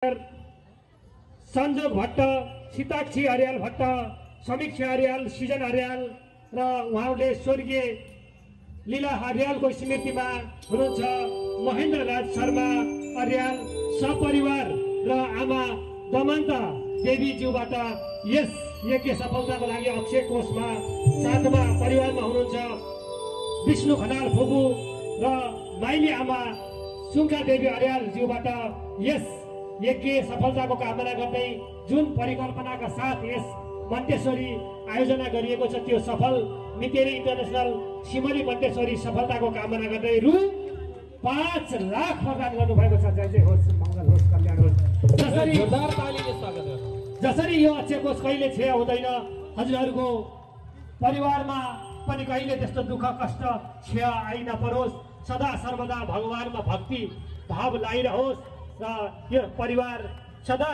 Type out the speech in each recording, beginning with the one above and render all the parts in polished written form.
संजोग भट्ट, सीताक्षी अर्याल भट्ट, समीक्षा अर्याल, सृजन अर्याल र उहाँले स्वर्गीय लीला अर्यालको स्मृतिमा हुनुहुन्छ महेन्द्र राज शर्मा अर्याल सपरिवार र आमा दमन्त देवीज्यूबाट यस यज्ञ सफलताको लागि अक्षय कोषमा साथमा परिवारमा हुनुहुन्छ विष्णु खनाल फुपू र माइली आमा सुङ्खा देवी अर्यालज्यूबाट यस यज्ञ सफलताको कामना गर्दै जुन परिकल्पनाका साथ यस मन्टेश्वरी आयोजना गरिएको छ त्यो सफल मितेरी इन्टरनेसनल सिमली मन्टेश्वरी सफलताको कामना गर्दै रु 5 लाख प्रदान गर्नुभएको छ। जय जय होस्, मङ्गल होस्, कल्याण होस्। जसरी यो अक्षय कोष कहिले क्षय हुँदैन, हजुरहरूको परिवारमा पनि कहिले त्यस्तो दुःख कष्ट क्षय आइ नपरोस्, सदा सर्वदा भगवानमा भक्ति भाव लागिरहोस् र यो परिवार सदा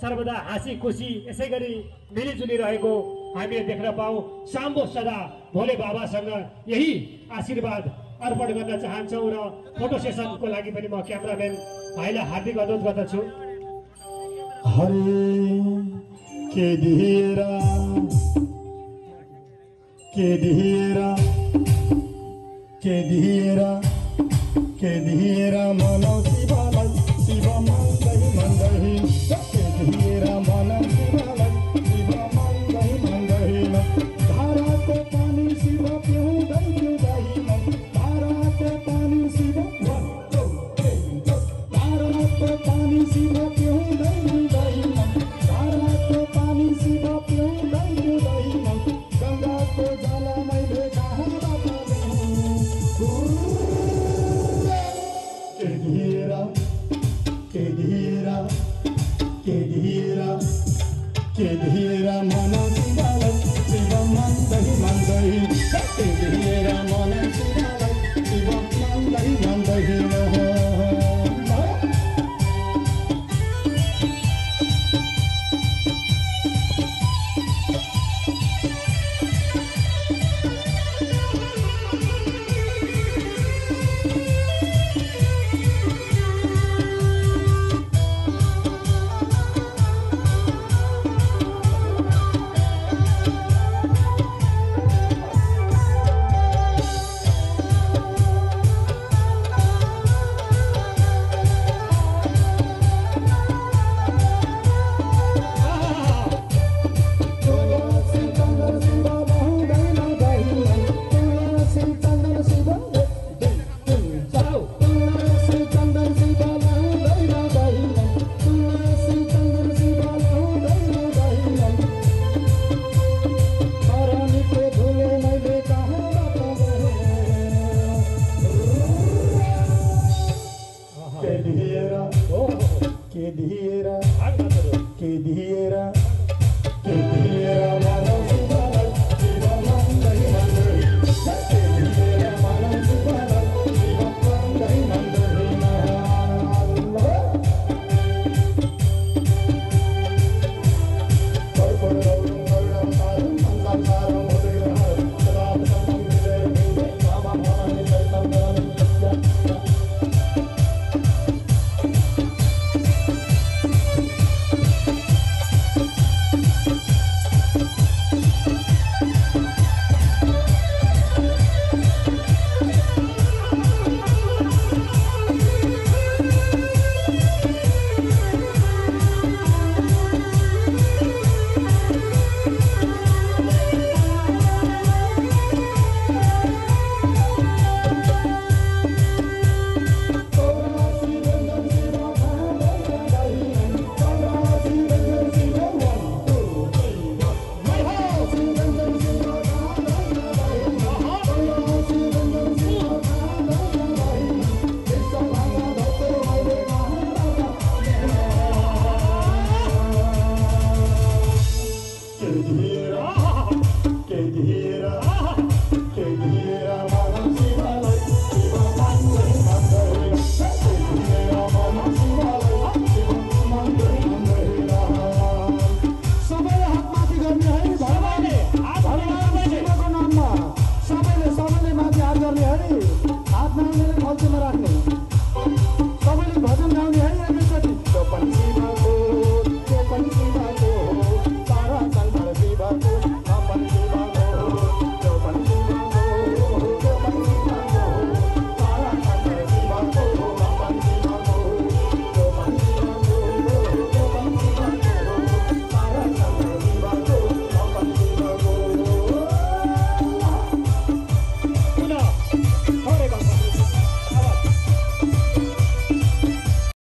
सर्वदा हाँसी खुसी यसै गरी मिलिजुली रहेको हामीले देख्न पाऊँ। साम्बो सदा भोले बाबासँग यही आशीर्वाद अर्पण गर्न चाहन्छौँ र फोटो सेसनको लागि पनि म क्यामेराम्यान भाइलाई हार्दिक अनुरोध गर्दछु। हरे के दिएरा के दिएरा के दिएरा के दिएरा मनो शिवालाई शिव मन्दै मन्दै के दिएरा मनो शिवालाई शिव मन्दै मन्दै धाराको पानी शिव पिउँदै पिउँदै धाराको पानी शिव धाराको पानी शिव पिउँदै पिउँदै धाराको पानी शिव पिउँदै पिउँदै गङ्गाको जल मैले कहाँबाट के धीरा मन शिवालाई शिव मन्दै मन्दै के धीरा मन शिवालाई शिव मन्दै मन्दै के धीरा